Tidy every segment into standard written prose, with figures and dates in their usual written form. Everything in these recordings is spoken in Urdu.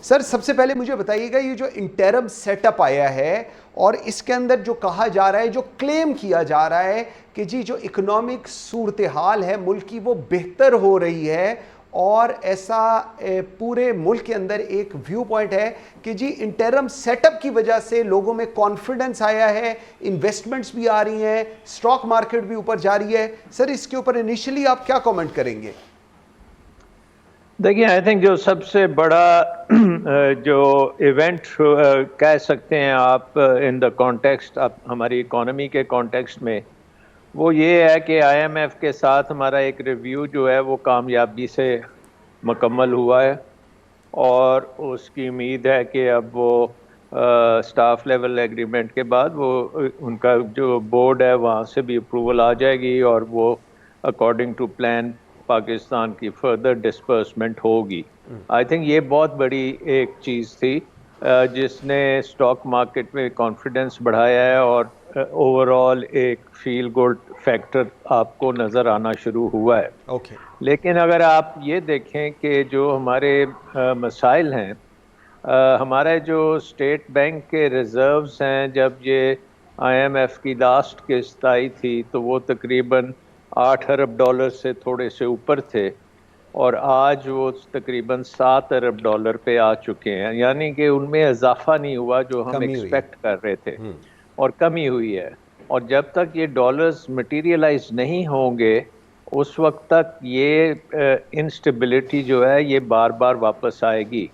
سر سب سے پہلے مجھے بتائیے گا یہ جو انٹرم سیٹ اپ آیا ہے اور اس کے اندر جو کہا جا رہا ہے، جو کلیم کیا جا رہا ہے کہ جی جو اکنامک صورتحال ہے ملک کی وہ بہتر ہو رہی ہے، اور ایسا پورے ملک کے اندر ایک ویو پوائنٹ ہے کہ جی انٹرم سیٹ اپ کی وجہ سے لوگوں میں کانفیڈنس آیا ہے، انویسٹمنٹس بھی آ رہی ہیں، اسٹاک مارکیٹ بھی اوپر جا رہی ہے. سر اس کے اوپر انیشلی آپ کیا کامنٹ کریں گے؟ دیکھیے آئی تھنک جو سب سے بڑا جو ایونٹ کہہ سکتے ہیں آپ ان دا کانٹیکسٹ ہماری اکانومی کے کانٹیکسٹ میں، وہ یہ ہے کہ آئی ایم ایف کے ساتھ ہمارا ایک ریویو جو ہے وہ کامیابی سے مکمل ہوا ہے، اور اس کی امید ہے کہ اب وہ اسٹاف لیول ایگریمنٹ کے بعد وہ ان کا جو بورڈ ہے وہاں سے بھی اپروول آ جائے گی، اور وہ اکارڈنگ ٹو پلان پاکستان کی فردر ڈسپرسمنٹ ہوگی. آئی تھنک یہ بہت بڑی ایک چیز تھی جس نے اسٹاک مارکیٹ میں کانفیڈنس بڑھایا ہے، اور اوور آل ایک فیل گڈ فیکٹر آپ کو نظر آنا شروع ہوا ہے. اوکے. لیکن اگر آپ یہ دیکھیں کہ جو ہمارے مسائل ہیں، ہمارے جو اسٹیٹ بینک کے ریزروز ہیں، جب یہ آئی ایم ایف کی لاسٹ قسط آئی تھی تو وہ تقریباً $8 ارب سے تھوڑے سے اوپر تھے، اور آج وہ تقریباً $7 ارب پہ آ چکے ہیں، یعنی کہ ان میں اضافہ نہیں ہوا جو ہم کمی ہوئی ہے. ایکسپیکٹ کر رہے تھے، اور کمی ہوئی ہے. اور جب تک یہ ڈالرز مٹیریلائز نہیں ہوں گے اس وقت تک یہ انسٹیبلٹی جو ہے یہ بار بار واپس آئے گی.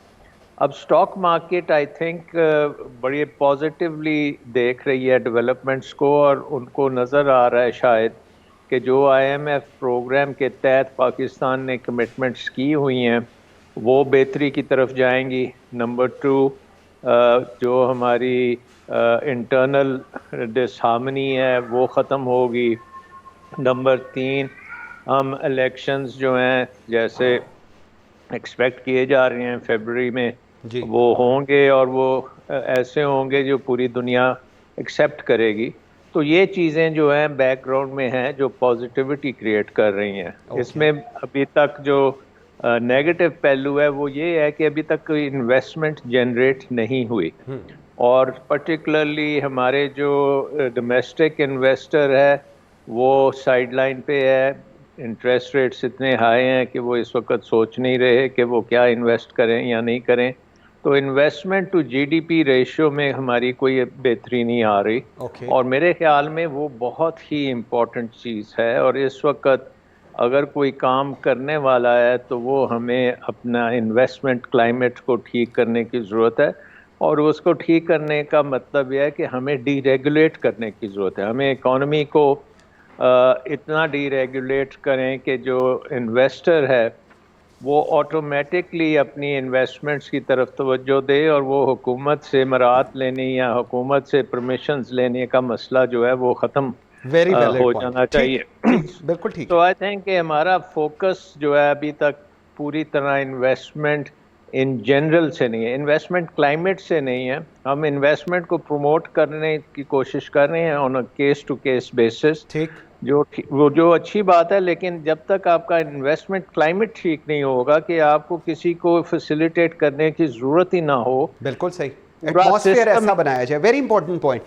اب اسٹاک مارکیٹ آئی تھنک بڑی پازیٹیولی دیکھ رہی ہے ڈیولپمنٹس کو، اور ان کو نظر آ رہا ہے شاید کہ جو آئی ایم ایف پروگرام کے تحت پاکستان نے کمٹمنٹس کی ہوئی ہیں وہ بہتری کی طرف جائیں گی. نمبر 2، جو ہماری انٹرنل ڈس ہارمنی ہے وہ ختم ہوگی. نمبر 3، ہم الیکشنز جو ہیں جیسے ایکسپیکٹ کیے جا رہے ہیں فیبرری میں جی. وہ ہوں گے، اور وہ ایسے ہوں گے جو پوری دنیا ایکسیپٹ کرے گی. تو یہ چیزیں جو ہیں بیک گراؤنڈ میں ہیں جو پازیٹیوٹی کریٹ کر رہی ہیں. اس میں ابھی تک جو نیگیٹو پہلو ہے وہ یہ ہے کہ ابھی تک کوئی انویسٹمنٹ جنریٹ نہیں ہوئی، اور پرٹیکولرلی ہمارے جو ڈومیسٹک انویسٹر ہے وہ سائیڈ لائن پہ ہے. انٹرسٹ ریٹس اتنے ہائی ہیں کہ وہ اس وقت سوچ نہیں رہے کہ وہ کیا انویسٹ کریں یا نہیں کریں. تو investment to G D P ratio میں ہماری کوئی بہتری نہیں آ رہی، اور میرے خیال میں وہ بہت ہی امپورٹنٹ چیز ہے. اور اس وقت اگر کوئی کام کرنے والا ہے تو وہ ہمیں اپنا انویسٹمنٹ کلائمیٹ کو ٹھیک کرنے کی ضرورت ہے، اور اس کو ٹھیک کرنے کا مطلب یہ ہے کہ ہمیں ڈی ریگولیٹ کرنے کی ضرورت ہے. ہمیں اکانومی کو اتنا ڈی ریگولیٹ کریں کہ جو انویسٹر ہے وہ آٹومیٹکلی اپنی انویسٹمنٹس کی طرف توجہ دے، اور وہ حکومت سے مراعات لینے یا حکومت سے پرمیشنز لینے کا مسئلہ جو ہے وہ ختم ہو جانا چاہیے. بالکل ٹھیک. تو آئی تھنک کہ ہمارا فوکس جو ہے ابھی تک پوری طرح انویسٹمنٹ ان جنرل سے نہیں ہے، انویسٹمنٹ کلائمیٹ سے نہیں ہے. ہم انویسٹمنٹ کو پروموٹ کرنے کی کوشش کر رہے ہیں on a case to case basis, جو اچھی بات ہے. لیکن جب تک آپ کا انویسٹمنٹ کلائمیٹ ٹھیک نہیں ہوگا کہ آپ کو کسی کو فیسیلیٹیٹ کرنے کی ضرورت ہی نہ ہو. بالکل صحیح. ایٹماسفیئر ایسا بنایا جائے. Very important point.